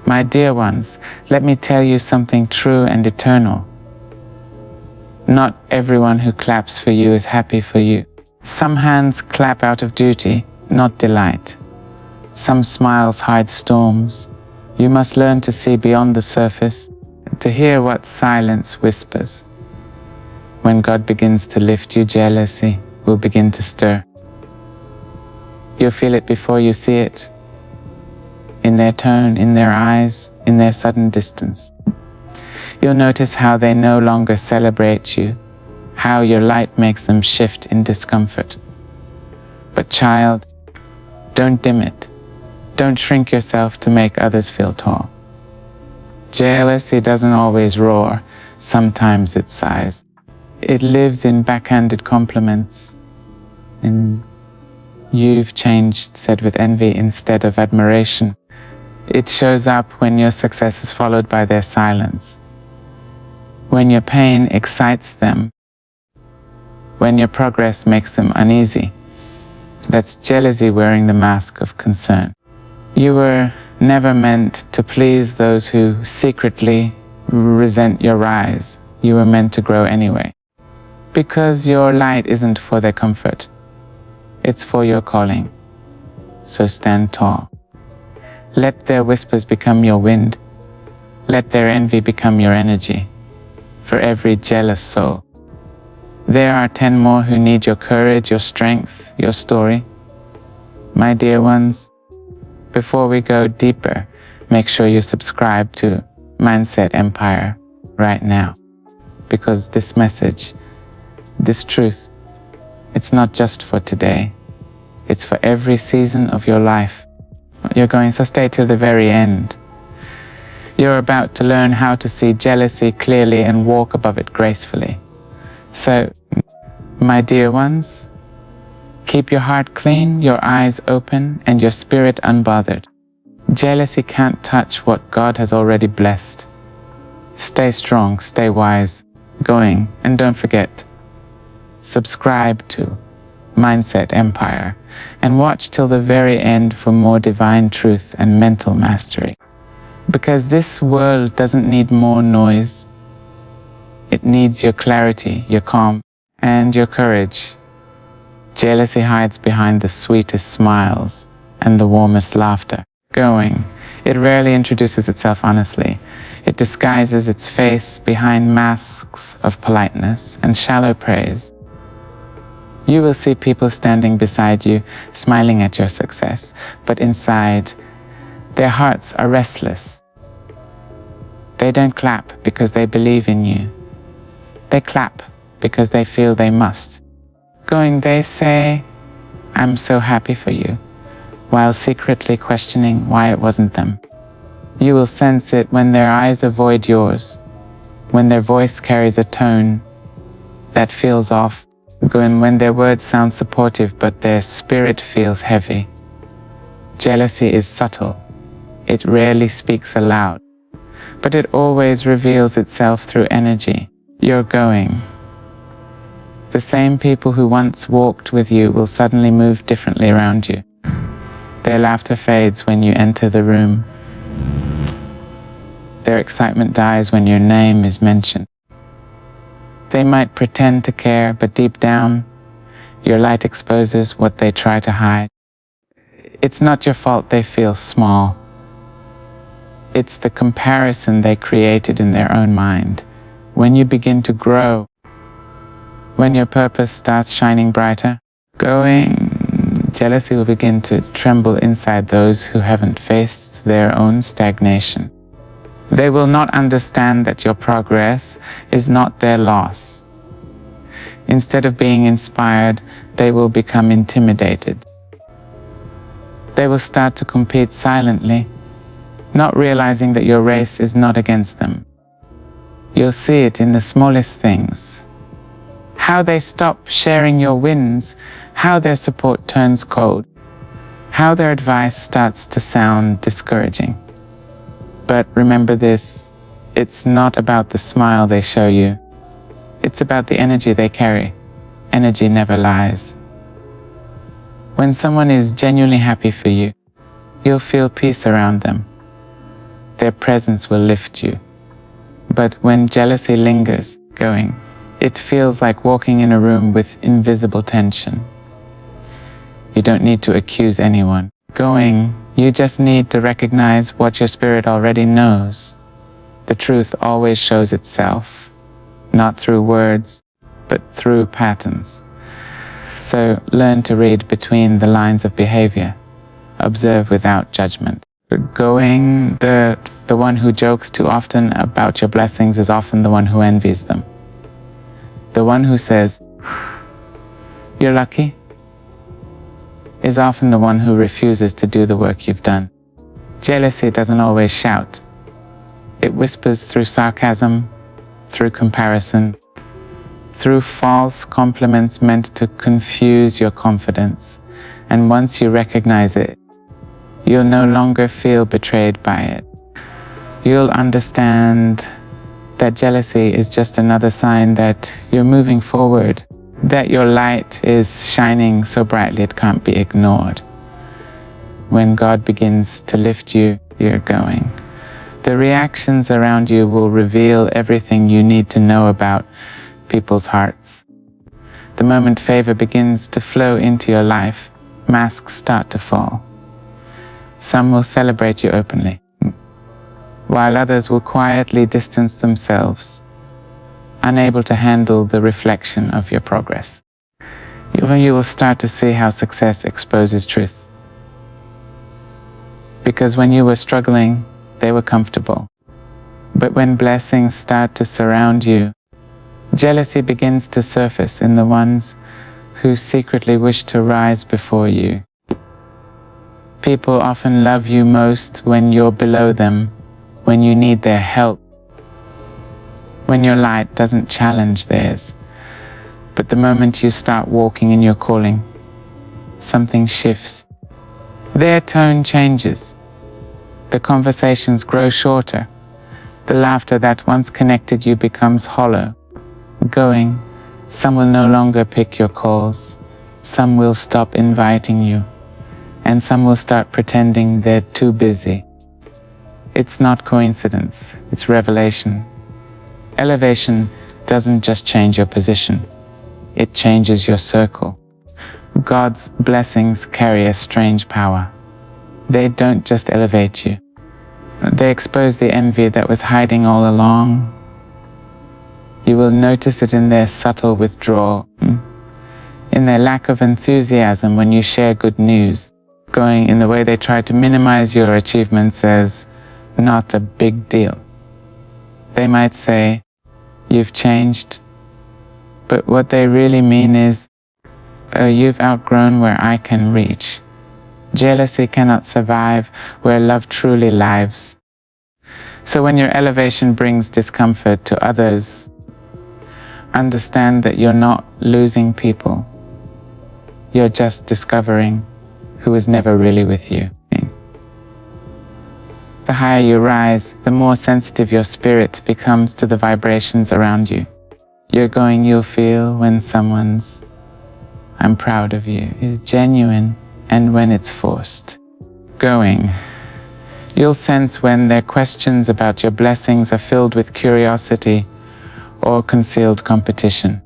My dear ones, let me tell you something true and eternal. Not everyone who claps for you is happy for you. Some hands clap out of duty, not delight. Some smiles hide storms. You must learn to see beyond the surface, to hear what silence whispers. When God begins to lift you, jealousy will begin to stir. You'll feel it before you see it, in their tone, in their eyes, in their sudden distance. You'll notice how they no longer celebrate you, how your light makes them shift in discomfort. But child, don't dim it. Don't shrink yourself to make others feel tall. Jealousy doesn't always roar, sometimes it sighs. It lives in backhanded compliments, in "you've changed," said with envy instead of admiration. It shows up when your success is followed by their silence, when your pain excites them, when your progress makes them uneasy. That's jealousy wearing the mask of concern. You were never meant to please those who secretly resent your rise. You were meant to grow anyway. Because your light isn't for their comfort. It's for your calling. So stand tall. Let their whispers become your wind. Let their envy become your energy. For every jealous soul, there are 10 more who need your courage, your strength, your story. My dear ones, before we go deeper, make sure you subscribe to Mindset Empire right now. Because this message, this truth, it's not just for today. It's for every season of your life. So stay till the very end. You're about to learn how to see jealousy clearly and walk above it gracefully. So, my dear ones, keep your heart clean, your eyes open, and your spirit unbothered. Jealousy can't touch what God has already blessed. Stay strong, stay wise, going, and don't forget, subscribe to Mindset Empire and watch till the very end for more divine truth and mental mastery. Because this world doesn't need more noise. It needs your clarity, your calm, and your courage. Jealousy hides behind the sweetest smiles and the warmest laughter. Going, it rarely introduces itself honestly. It disguises its face behind masks of politeness and shallow praise. You will see people standing beside you, smiling at your success, but inside, their hearts are restless. They don't clap because they believe in you. They clap because they feel they must. Going, they say, "I'm so happy for you," while secretly questioning why it wasn't them. You will sense it when their eyes avoid yours, when their voice carries a tone that feels off, when their words sound supportive but their spirit feels heavy. Jealousy is subtle. It rarely speaks aloud, but it always reveals itself through energy. You're going. The same people who once walked with you will suddenly move differently around you. Their laughter fades when you enter the room. Their excitement dies when your name is mentioned. They might pretend to care, but deep down, your light exposes what they try to hide. It's not your fault they feel small. It's the comparison they created in their own mind. When you begin to grow, when your purpose starts shining brighter, jealousy will begin to tremble inside those who haven't faced their own stagnation. They will not understand that your progress is not their loss. Instead of being inspired, they will become intimidated. They will start to compete silently, not realizing that your race is not against them. You'll see it in the smallest things. How they stop sharing your wins, how their support turns cold, how their advice starts to sound discouraging. But remember this, it's not about the smile they show you. It's about the energy they carry. Energy never lies. When someone is genuinely happy for you, you'll feel peace around them. their presence will lift you. But when jealousy lingers, going, it feels like walking in a room with invisible tension. You don't need to accuse anyone. Going, you just need to recognize what your spirit already knows. The truth always shows itself, not through words, but through patterns. So learn to read between the lines of behavior. Observe without judgment. Going, the one who jokes too often about your blessings is often the one who envies them. The one who says, "You're lucky," is often the one who refuses to do the work you've done. Jealousy doesn't always shout. It whispers through sarcasm, through comparison, through false compliments meant to confuse your confidence. And once you recognize it, you'll no longer feel betrayed by it. You'll understand that jealousy is just another sign that you're moving forward, that your light is shining so brightly it can't be ignored. When God begins to lift you, you're going. The reactions around you will reveal everything you need to know about people's hearts. The moment favor begins to flow into your life, masks start to fall. Some will celebrate you openly, while others will quietly distance themselves, unable to handle the reflection of your progress. You will start to see how success exposes truth. Because when you were struggling, they were comfortable. But when blessings start to surround you, jealousy begins to surface in the ones who secretly wish to rise before you. People often love you most when you're below them, when you need their help, when your light doesn't challenge theirs. But the moment you start walking in your calling, something shifts. Their tone changes. The conversations grow shorter. The laughter that once connected you becomes hollow. Going, some will no longer pick your calls. Some will stop inviting you. And some will start pretending they're too busy. It's not coincidence, it's revelation. Elevation doesn't just change your position, it changes your circle. God's blessings carry a strange power. They don't just elevate you, they expose the envy that was hiding all along. You will notice it in their subtle withdrawal, in their lack of enthusiasm when you share good news, going in the way they try to minimize your achievements as not a big deal. They might say, "You've changed," but what they really mean is, "Oh, you've outgrown where I can reach." Jealousy cannot survive where love truly lives. So when your elevation brings discomfort to others, understand that you're not losing people. You're just discovering who was never really with you. The higher you rise, the more sensitive your spirit becomes to the vibrations around you. You'll feel when someone's "I'm proud of you" is genuine and when it's forced. Going, you'll sense when their questions about your blessings are filled with curiosity or concealed competition.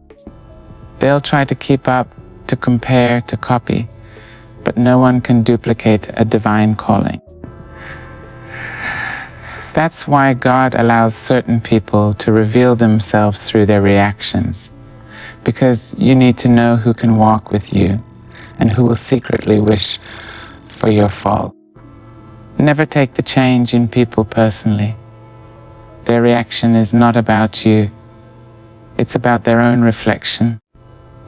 They'll try to keep up, to compare, to copy, but no one can duplicate a divine calling. That's why God allows certain people to reveal themselves through their reactions, because you need to know who can walk with you and who will secretly wish for your fall. Never take the change in people personally. Their reaction is not about you. It's about their own reflection.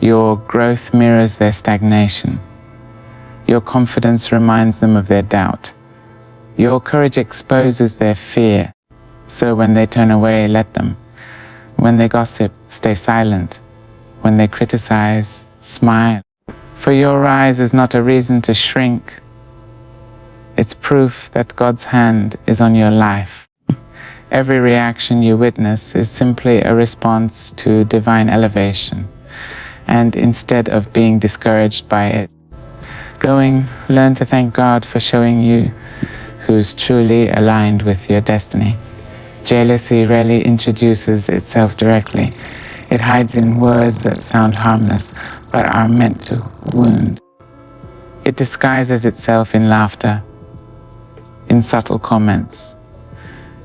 Your growth mirrors their stagnation. Your confidence reminds them of their doubt. Your courage exposes their fear. So when they turn away, let them. When they gossip, stay silent. When they criticize, smile. For your rise is not a reason to shrink. It's proof that God's hand is on your life. Every reaction you witness is simply a response to divine elevation. And instead of being discouraged by it, learn to thank God for showing you who's truly aligned with your destiny. Jealousy rarely introduces itself directly. It hides in words that sound harmless, but are meant to wound. It disguises itself in laughter, in subtle comments,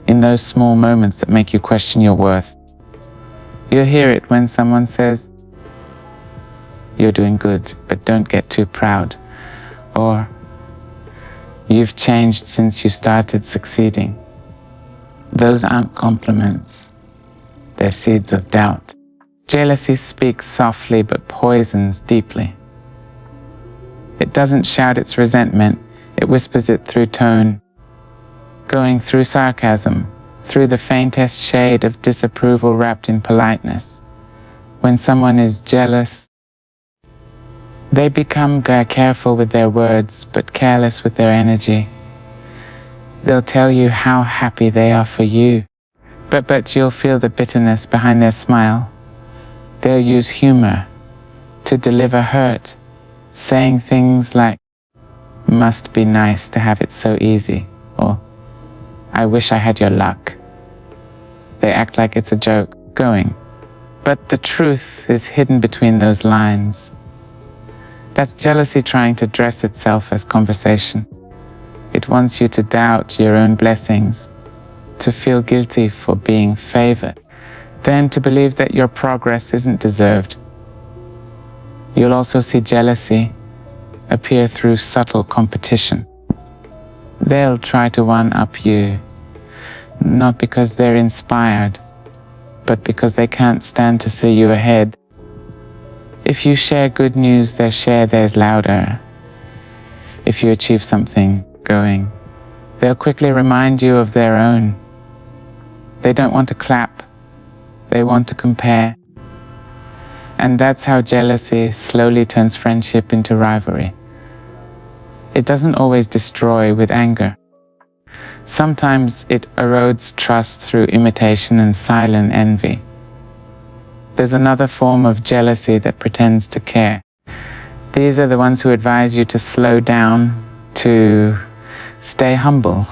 in those small moments that make you question your worth. You'll hear it when someone says, "You're doing good, but don't get too proud," or "You've changed since you started succeeding." Those aren't compliments. They're seeds of doubt. Jealousy speaks softly but poisons deeply. It doesn't shout its resentment, it whispers it through tone, going through sarcasm, through the faintest shade of disapproval wrapped in politeness. When someone is jealous, they become careful with their words, but careless with their energy. They'll tell you how happy they are for you, but you'll feel the bitterness behind their smile. They'll use humor to deliver hurt, saying things like, "Must be nice to have it so easy," or "I wish I had your luck." They act like it's a joke going, but the truth is hidden between those lines. That's jealousy trying to dress itself as conversation. It wants you to doubt your own blessings, to feel guilty for being favored, then to believe that your progress isn't deserved. You'll also see jealousy appear through subtle competition. They'll try to one-up you, not because they're inspired, but because they can't stand to see you ahead. If you share good news, they'll share theirs louder. If you achieve something going, they'll quickly remind you of their own. They don't want to clap, they want to compare. And that's how jealousy slowly turns friendship into rivalry. It doesn't always destroy with anger. Sometimes it erodes trust through imitation and silent envy. There's another form of jealousy that pretends to care. These are the ones who advise you to slow down, to stay humble,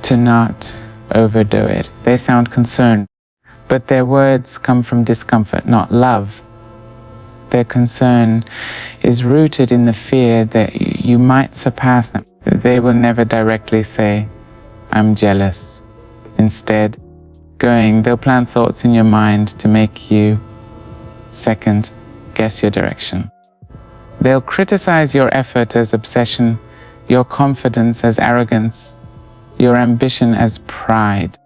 to not overdo it. They sound concerned, but their words come from discomfort, not love. Their concern is rooted in the fear that you might surpass them. They will never directly say, "I'm jealous." Instead, they'll plant thoughts in your mind to make you second guess your direction. They'll criticize your effort as obsession, your confidence as arrogance, your ambition as pride.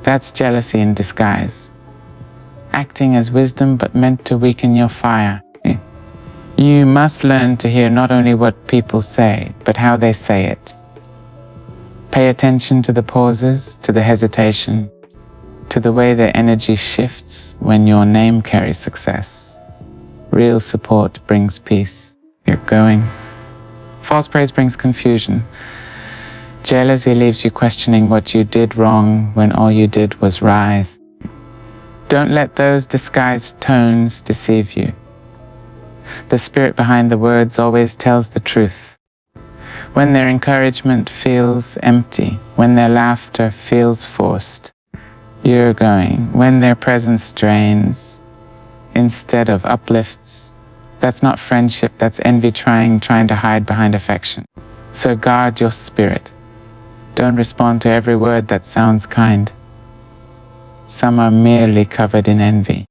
That's jealousy in disguise, acting as wisdom but meant to weaken your fire. You must learn to hear not only what people say, but how they say it. Pay attention to the pauses, to the hesitation, to the way their energy shifts when your name carries success. Real support brings peace. You're going. False praise brings confusion. Jealousy leaves you questioning what you did wrong when all you did was rise. Don't let those disguised tones deceive you. The spirit behind the words always tells the truth. When their encouragement feels empty, when their laughter feels forced, you're going. When their presence drains instead of uplifts, that's not friendship, that's envy trying to hide behind affection. So guard your spirit. Don't respond to every word that sounds kind. Some are merely covered in envy.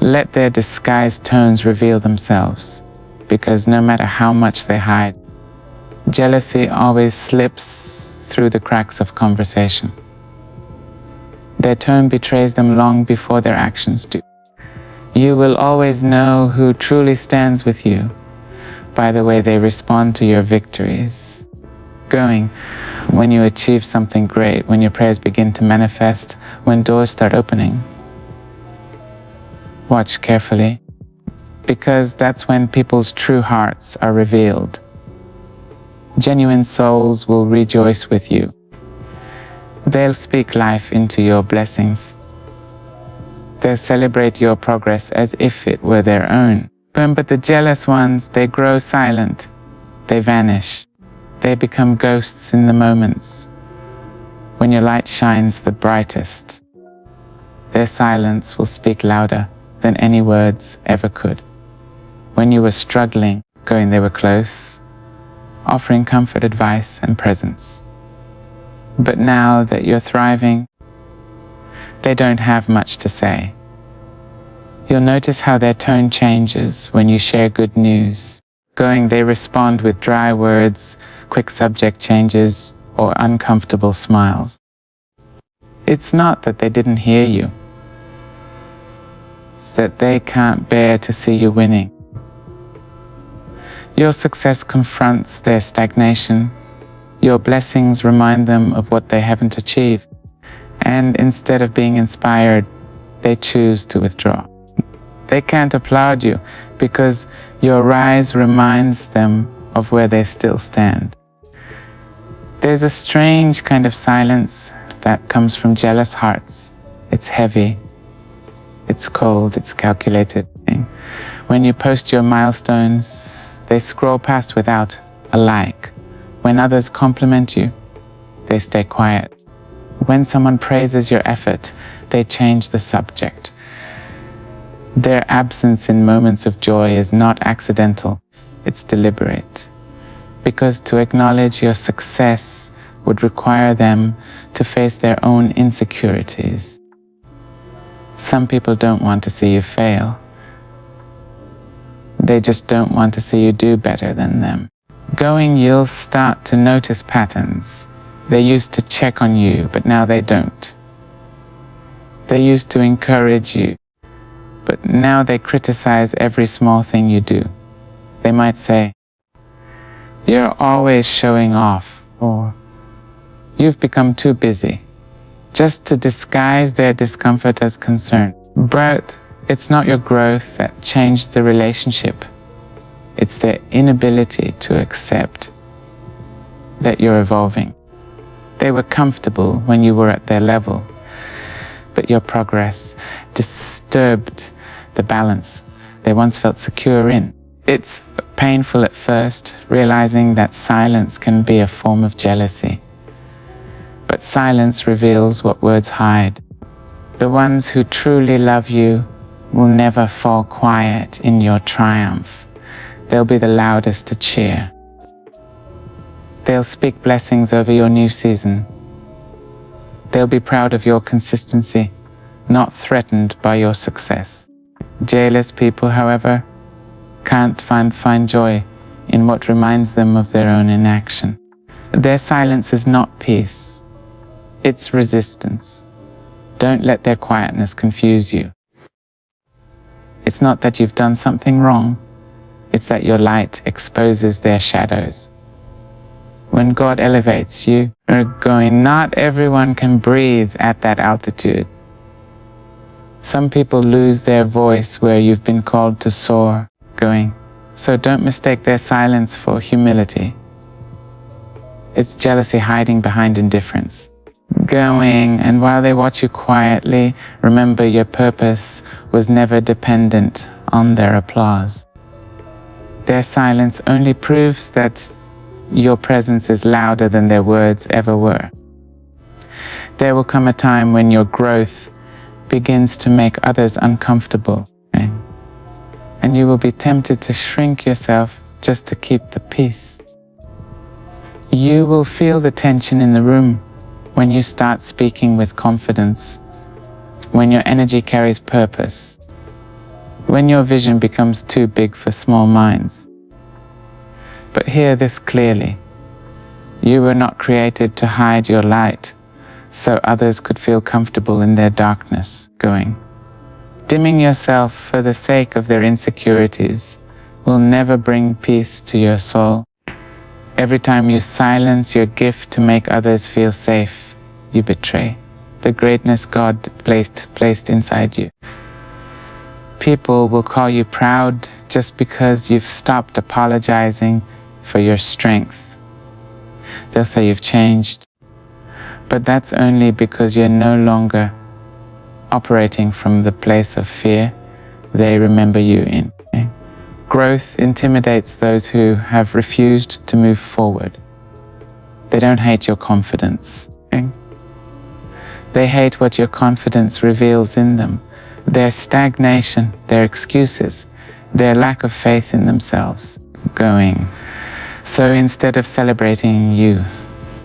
Let their disguised tones reveal themselves, because no matter how much they hide, jealousy always slips through the cracks of conversation. Their tone betrays them long before their actions do. You will always know who truly stands with you by the way they respond to your victories. When you achieve something great, when your prayers begin to manifest, when doors start opening. Watch carefully, because that's when people's true hearts are revealed. Genuine souls will rejoice with you. They'll speak life into your blessings. They'll celebrate your progress as if it were their own. But the jealous ones, they grow silent. They vanish. They become ghosts in the moments when your light shines the brightest. Their silence will speak louder than any words ever could. When you were struggling, going, they were close, offering comfort, advice, and presence. But now that you're thriving, they don't have much to say. You'll notice how their tone changes when you share good news. Going, they respond with dry words, quick subject changes, or uncomfortable smiles. It's not that they didn't hear you. It's that they can't bear to see you winning. Your success confronts their stagnation. Your blessings remind them of what they haven't achieved. And instead of being inspired, they choose to withdraw. They can't applaud you because your rise reminds them of where they still stand. There's a strange kind of silence that comes from jealous hearts. It's heavy, it's cold, it's calculated. When you post your milestones, they scroll past without a like. When others compliment you, they stay quiet. When someone praises your effort, they change the subject. Their absence in moments of joy is not accidental, it's deliberate. Because to acknowledge your success would require them to face their own insecurities. Some people don't want to see you fail. They just don't want to see you do better than them. Going, you'll start to notice patterns. They used to check on you, but now they don't. They used to encourage you, but now they criticize every small thing you do. They might say, "You're always showing off," or "You've become too busy," just to disguise their discomfort as concern. But it's not your growth that changed the relationship. It's their inability to accept that you're evolving. They were comfortable when you were at their level, but your progress disturbed the balance they once felt secure in. It's painful at first, realizing that silence can be a form of jealousy. But silence reveals what words hide. The ones who truly love you will never fall quiet in your triumph. They'll be the loudest to cheer. They'll speak blessings over your new season. They'll be proud of your consistency, not threatened by your success. Jealous people, however, can't find joy in what reminds them of their own inaction. Their silence is not peace, it's resistance. Don't let their quietness confuse you. It's not that you've done something wrong, it's that your light exposes their shadows. When God elevates you, you're going, not everyone can breathe at that altitude. Some people lose their voice where you've been called to soar. Going, so don't mistake their silence for humility. It's jealousy hiding behind indifference. Going, and while they watch you quietly, remember your purpose was never dependent on their applause. Their silence only proves that your presence is louder than their words ever were. There will come a time when your growth begins to make others uncomfortable, and you will be tempted to shrink yourself just to keep the peace. You will feel the tension in the room when you start speaking with confidence, when your energy carries purpose, when your vision becomes too big for small minds. But hear this clearly. You were not created to hide your light so others could feel comfortable in their darkness. Going, dimming yourself for the sake of their insecurities will never bring peace to your soul. Every time you silence your gift to make others feel safe, you betray the greatness God placed inside you. People will call you proud just because you've stopped apologizing for your strength. They'll say you've changed, but that's only because you're no longer operating from the place of fear they remember you in. Growth intimidates those who have refused to move forward. They don't hate your confidence. They hate what your confidence reveals in them. Their stagnation, their excuses, their lack of faith in themselves. So instead of celebrating you,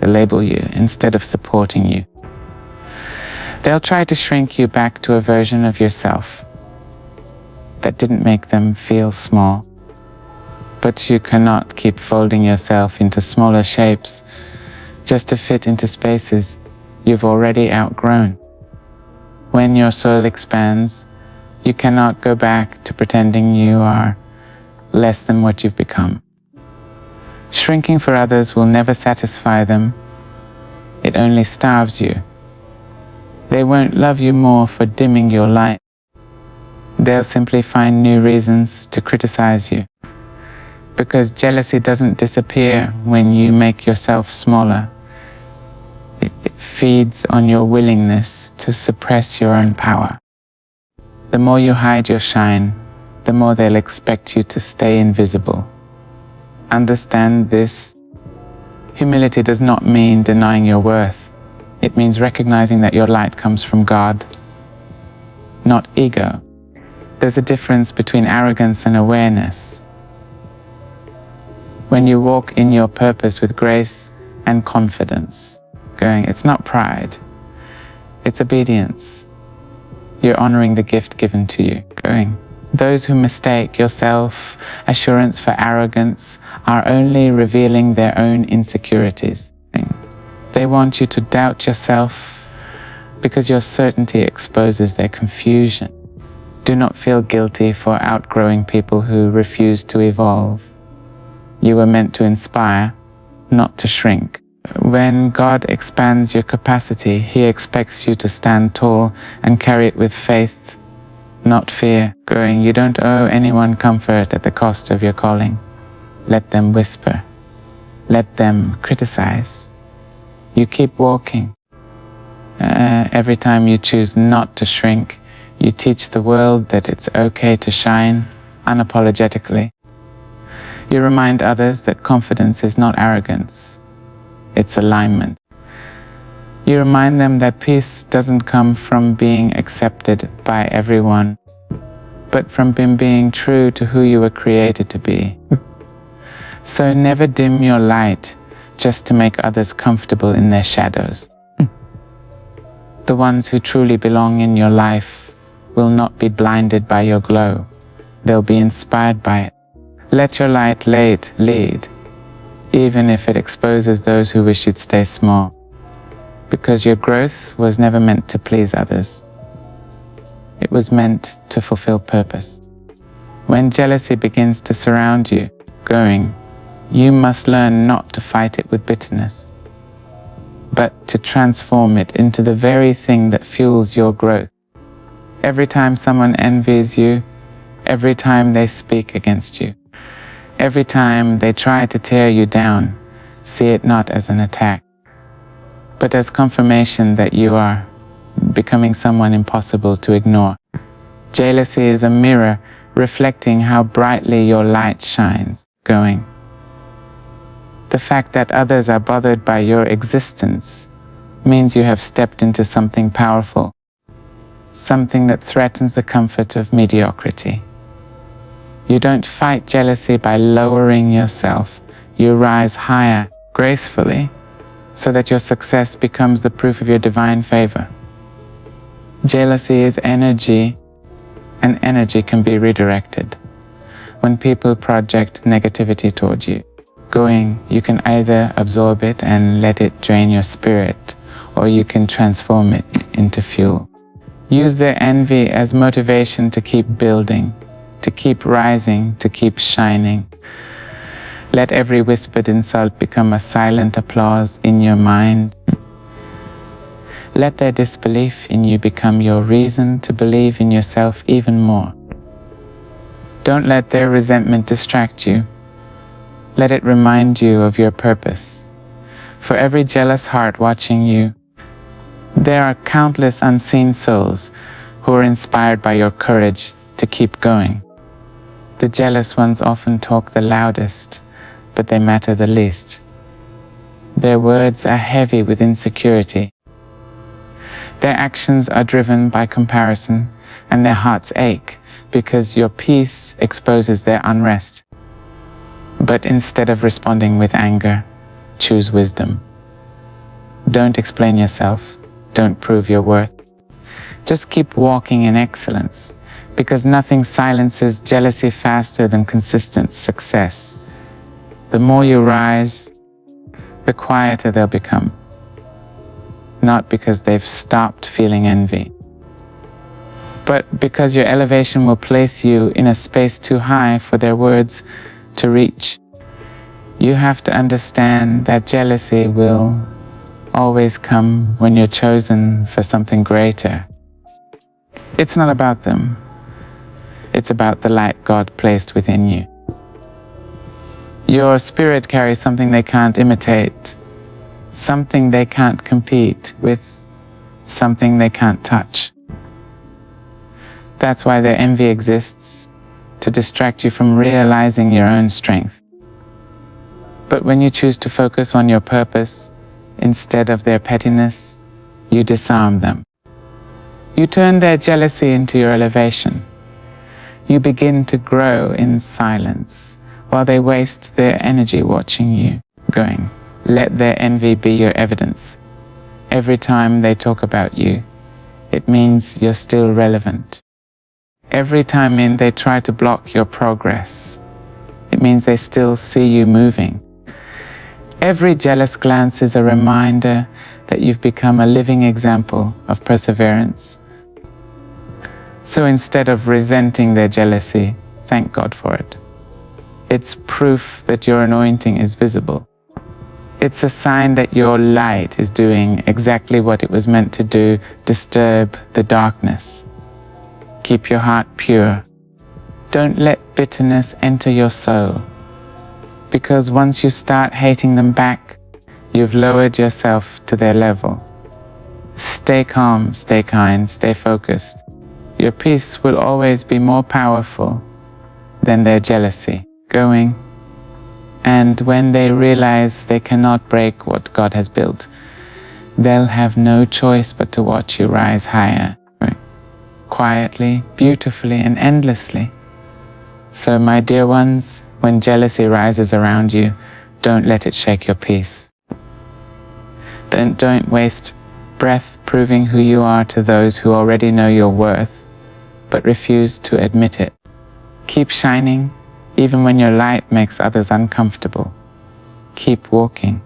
they label you. Instead of supporting you, they'll try to shrink you back to a version of yourself that didn't make them feel small. But you cannot keep folding yourself into smaller shapes just to fit into spaces you've already outgrown. When your soul expands, you cannot go back to pretending you are less than what you've become. Shrinking for others will never satisfy them. It only starves you. They won't love you more for dimming your light. They'll simply find new reasons to criticize you. Because jealousy doesn't disappear when you make yourself smaller. It feeds on your willingness to suppress your own power. The more you hide your shine, the more they'll expect you to stay invisible. Understand this. Humility does not mean denying your worth. It means recognizing that your light comes from God, not ego. There's a difference between arrogance and awareness. When you walk in your purpose with grace and confidence, it's not pride, it's obedience. You're honoring the gift given to you. Those who mistake your self-assurance for arrogance are only revealing their own insecurities. They want you to doubt yourself because your certainty exposes their confusion. Do not feel guilty for outgrowing people who refuse to evolve. You were meant to inspire, not to shrink. When God expands your capacity, He expects you to stand tall and carry it with faith, not fear. You don't owe anyone comfort at the cost of your calling. Let them whisper. Let them criticize. You keep walking. Every time you choose not to shrink, you teach the world that it's okay to shine unapologetically. You remind others that confidence is not arrogance, it's alignment. You remind them that peace doesn't come from being accepted by everyone, but from being true to who you were created to be. So never dim your light just to make others comfortable in their shadows. The ones who truly belong in your life will not be blinded by your glow. They'll be inspired by it. Let your light lead, even if it exposes those who wish you'd stay small. Because your growth was never meant to please others. It was meant to fulfill purpose. When jealousy begins to surround you, you must learn not to fight it with bitterness, but to transform it into the very thing that fuels your growth. Every time someone envies you, every time they speak against you, every time they try to tear you down, see it not as an attack, but as confirmation that you are becoming someone impossible to ignore. Jealousy is a mirror reflecting how brightly your light shines. The fact that others are bothered by your existence means you have stepped into something powerful, something that threatens the comfort of mediocrity. You don't fight jealousy by lowering yourself. You rise higher, gracefully, so that your success becomes the proof of your divine favor. Jealousy is energy, and energy can be redirected. When people project negativity towards you, you can either absorb it and let it drain your spirit, or you can transform it into fuel. Use their envy as motivation to keep building, to keep rising, to keep shining. Let every whispered insult become a silent applause in your mind. Let their disbelief in you become your reason to believe in yourself even more. Don't let their resentment distract you. Let it remind you of your purpose. For every jealous heart watching you, there are countless unseen souls who are inspired by your courage to keep going. The jealous ones often talk the loudest, but they matter the least. Their words are heavy with insecurity. Their actions are driven by comparison, and their hearts ache because your peace exposes their unrest. But instead of responding with anger, choose wisdom. Don't explain yourself. Don't prove your worth. Just keep walking in excellence, because nothing silences jealousy faster than consistent success. The more you rise, the quieter they'll become. Not because they've stopped feeling envy, but because your elevation will place you in a space too high for their words to reach. You have to understand that jealousy will always come when you're chosen for something greater. It's not about them. It's about the light God placed within you. Your spirit carries something they can't imitate, something they can't compete with, something they can't touch. That's why their envy exists, to distract you from realizing your own strength. But when you choose to focus on your purpose instead of their pettiness, you disarm them. You turn their jealousy into your elevation. You begin to grow in silence while they waste their energy watching you going. Let their envy be your evidence. Every time they talk about you, it means you're still relevant. Every time they try to block your progress, it means they still see you moving. Every jealous glance is a reminder that you've become a living example of perseverance. So instead of resenting their jealousy, thank God for it. It's proof that your anointing is visible. It's a sign that your light is doing exactly what it was meant to do, disturb the darkness. Keep your heart pure. Don't let bitterness enter your soul, because once you start hating them back, you've lowered yourself to their level. Stay calm, stay kind, stay focused. Your peace will always be more powerful than their jealousy. And when they realize they cannot break what God has built, they'll have no choice but to watch you rise higher, quietly, beautifully, and endlessly. So, my dear ones, when jealousy rises around you, don't let it shake your peace. Don't waste breath proving who you are to those who already know your worth, but refuse to admit it. Keep shining, even when your light makes others uncomfortable. Keep walking,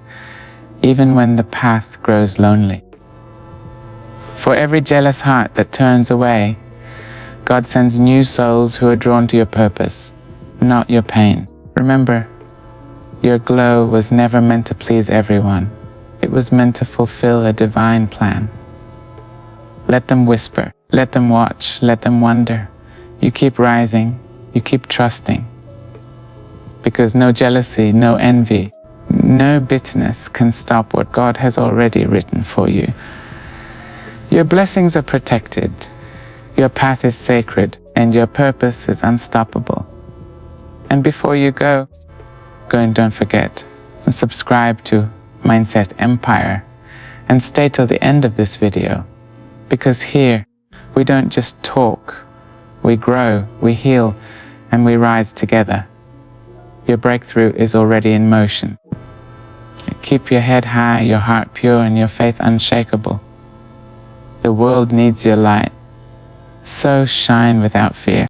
even when the path grows lonely. For every jealous heart that turns away, God sends new souls who are drawn to your purpose, not your pain. Remember, your glow was never meant to please everyone. It was meant to fulfill a divine plan. Let them whisper, let them watch, let them wonder. You keep rising, you keep trusting. Because no jealousy, no envy, no bitterness can stop what God has already written for you. Your blessings are protected, your path is sacred, and your purpose is unstoppable. And before you go and don't forget to subscribe to Mindset Empire and stay till the end of this video, because here we don't just talk, we grow, we heal, and we rise together. Your breakthrough is already in motion. Keep your head high, your heart pure, and your faith unshakable. The world needs your light, so shine without fear.